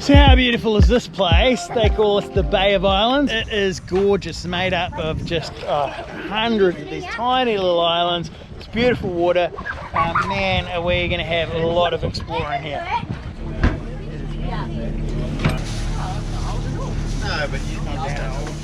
So how beautiful is this place? They call it the Bay of Islands. It is gorgeous, made up of just hundreds of these tiny little islands. It's beautiful water. Man, are we going to have a lot of exploring here. No, but you know.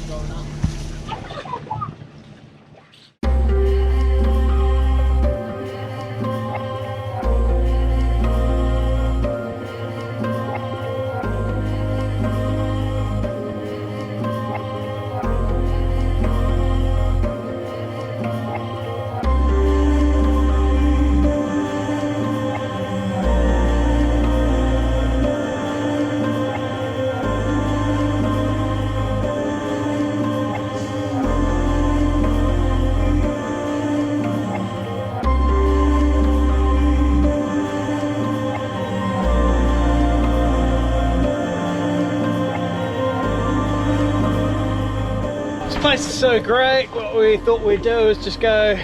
This place is so great. What we thought we'd do is just go,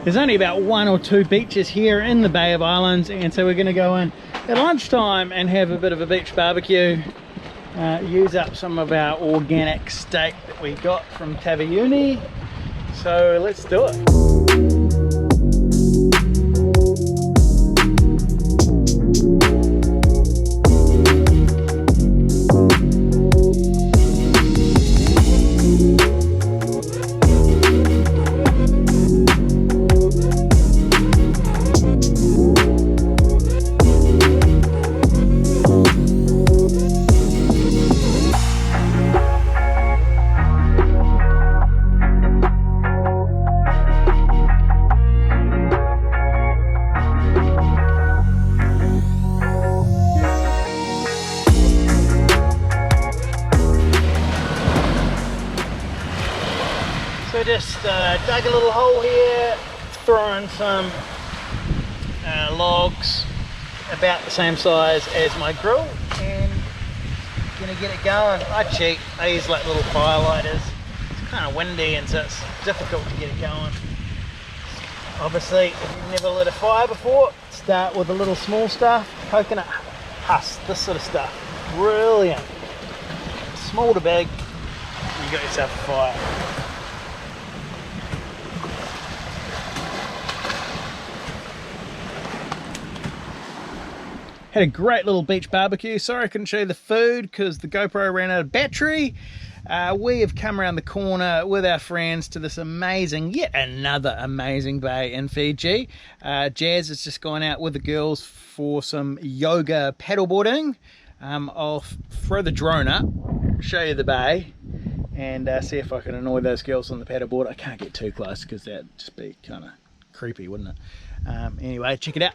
there's only about 1 or 2 beaches here in the Bay of Islands, and so we're going to go in at lunchtime and have a bit of a beach barbecue, use up some of our organic steak that we got from Taveuni. So let's do it. So just dug a little hole here, throwing some logs about the same size as my grill, and gonna get it going. I cheat, I use like little firelighters. It's kind of windy and so it's difficult to get it going. Obviously, if you've never lit a fire before, start with a little small stuff, coconut husk, this sort of stuff. Brilliant. Small to big, you got yourself a fire. Had a great little beach barbecue. Sorry I couldn't show you the food because the GoPro ran out of battery. We have come around the corner with our friends to this amazing, yet another amazing bay in Fiji. Jazz has just gone out with the girls for some yoga paddleboarding. I'll throw the drone up, show you the bay, and see if I can annoy those girls on the paddleboard. I can't get too close because that'd just be kind of creepy, wouldn't it? Anyway, check it out.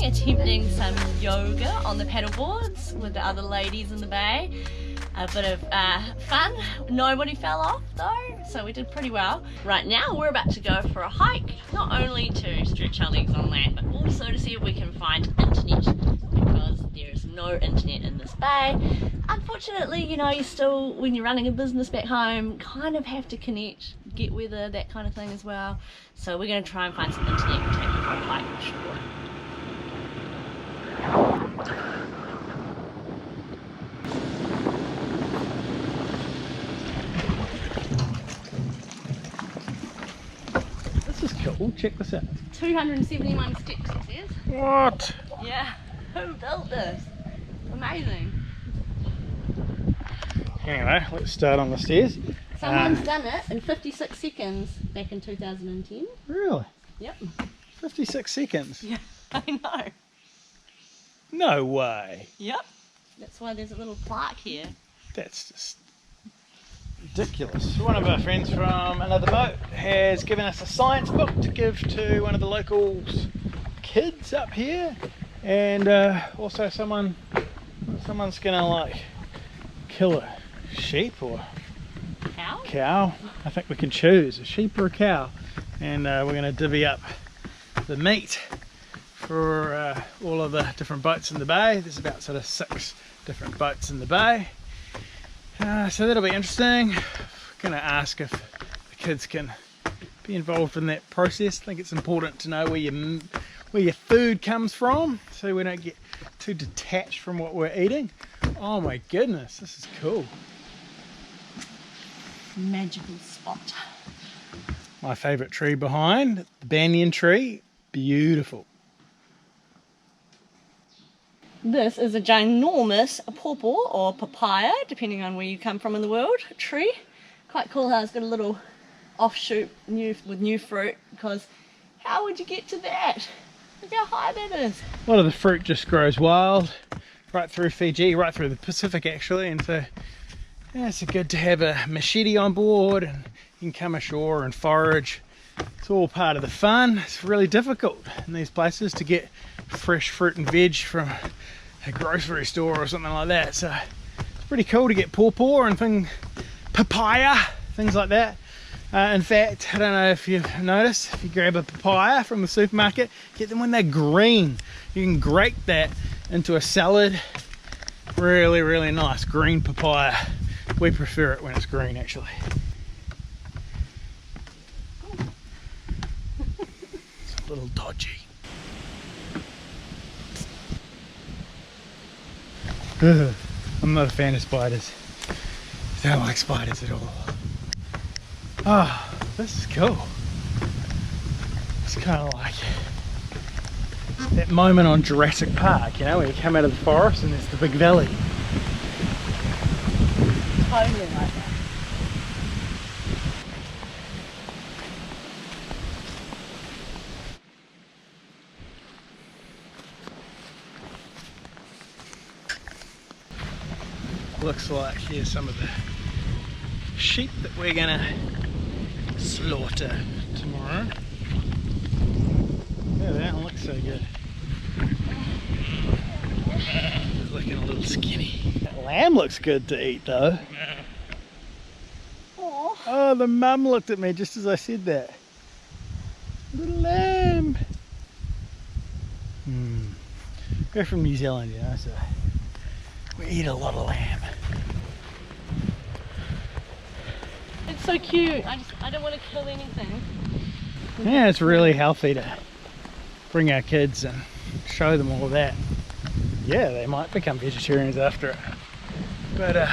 Attempting some yoga on the paddle boards with the other ladies in the bay. A bit of fun. Nobody fell off though, so we did pretty well. Right now we're about to go for a hike, not only to stretch our legs on land, but also to see if we can find internet, because there's no internet in this bay. Unfortunately, you know, you still, when you're running a business back home, kind of have to connect, get weather, that kind of thing as well. So we're going to try and find some internet and take you for a hike for sure. This is cool, check this out. 271 steps it says. What? Yeah, who built this? Amazing. Anyway, let's start on the stairs. Someone's done it in 56 seconds back in 2010. Really? Yep. 56 seconds? Yeah, I know. No way. Yep. That's why there's a little plaque here. That's just ridiculous. One of our friends from another boat has given us a science book to give to one of the locals kids up here, and also someone's gonna like kill a sheep or cow. I think we can choose a sheep or a cow, and we're gonna divvy up the meat for all of the different boats in the bay. There's about sort of 6 different boats in the bay, so that'll be interesting. Gonna ask if the kids can be involved in that process. I think it's important to know where your food comes from, so we don't get too detached from what we're eating. Oh my goodness, this is cool. Magical spot. My favourite tree behind, the banyan tree, beautiful. This is a ginormous pawpaw or papaya, depending on where you come from in the world, tree. Quite cool how it's got a little offshoot with new fruit, because how would you get to that? Look how high that is. A lot of the fruit just grows wild, right through Fiji, right through the Pacific actually, and so yeah, it's good to have a machete on board and you can come ashore and forage. It's all part of the fun. It's really difficult in these places to get fresh fruit and veg from a grocery store or something like that, so it's pretty cool to get pawpaw and papaya, things like that. In fact, I don't know if you've noticed, if you grab a papaya from the supermarket, get them when they're green. You can grate that into a salad. Really, really nice green papaya. We prefer it when it's green actually. It's a little dodgy. Ugh, I'm not a fan of spiders. I don't like spiders at all. Oh, this is cool. It's kind of like that moment on Jurassic Park, you know, where you come out of the forest and there's the big valley. Totally like that. Looks like here's some of the sheep that we're gonna slaughter tomorrow. Yeah, that one looks so good. It's looking a little skinny. That lamb looks good to eat though. Aww. Oh, the mum looked at me just as I said that. Little lamb. We're from New Zealand, you know, so we eat a lot of lamb. It's so cute. I don't want to kill anything. Yeah, it's really healthy to bring our kids and show them all of that. Yeah, they might become vegetarians after it. But I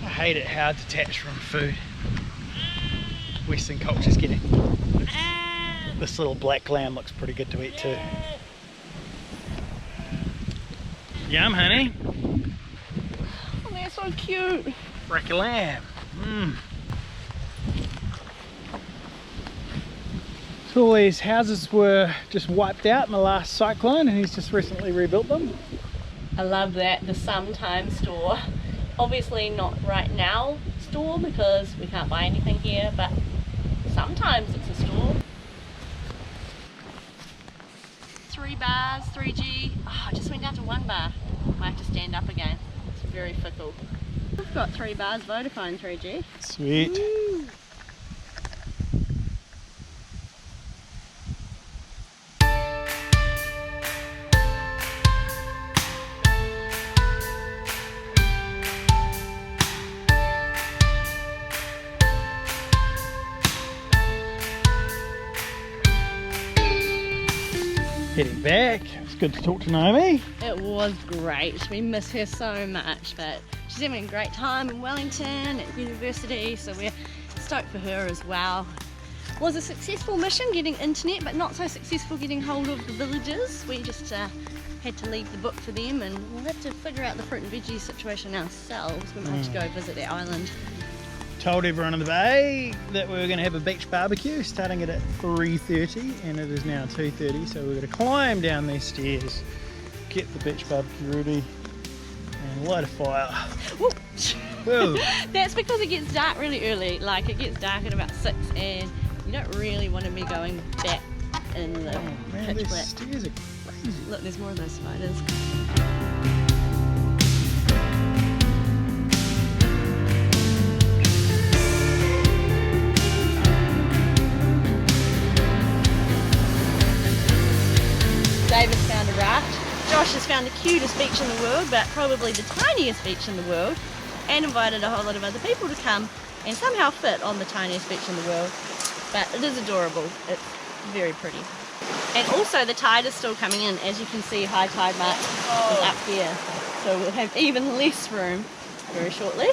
hate it how detached from food Western culture's getting. This little black lamb looks pretty good to eat too. Yum, honey. Oh, they're so cute. Break a lamb. So all these houses were just wiped out in the last cyclone and he's just recently rebuilt them. I love that, the sometime store. Obviously not right now store because we can't buy anything here, but sometimes it's a store. 3 bars, 3G. Oh, I just went down to 1 bar. Might have to stand up again. It's very fickle. We've got 3 bars Vodafone 3G. Sweet. Woo. Heading back. It's good to talk to Naomi. It was great. We miss her so much, but she's having a great time in Wellington at university, so we're stoked for her as well. It was a successful mission getting internet, but not so successful getting hold of the villagers. We just had to leave the book for them, and we'll have to figure out the fruit and veggie situation ourselves. We might have to go visit their island. Told everyone in the bay that we were going to have a beach barbecue starting at 3:30, and it is now 2:30, so we're going to climb down these stairs, get the beach barbecue ready, and light a fire. Whoa. That's because it gets dark really early. Like, it gets dark at about 6, and you don't really want to be going back in the Man, pitch these black. stairs are crazy. Look, there's more of those spiders. David's found a raft. Josh has found the cutest beach in the world, but probably the tiniest beach in the world, and invited a whole lot of other people to come and somehow fit on the tiniest beach in the world. But it is adorable. It's very pretty. And also the tide is still coming in. As you can see, high tide mark is up here. So we'll have even less room very shortly.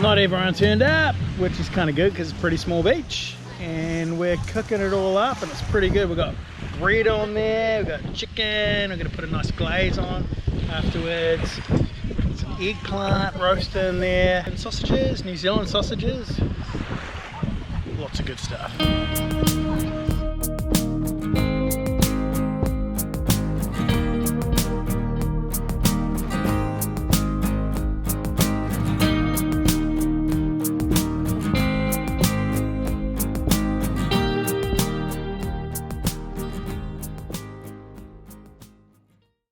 Not everyone turned up, which is kind of good because it's a pretty small beach. And we're cooking it all up and it's pretty good. We've got bread on there, we've got chicken, we're going to put a nice glaze on afterwards. Some eggplant roasted in there. And sausages, New Zealand sausages. Lots of good stuff.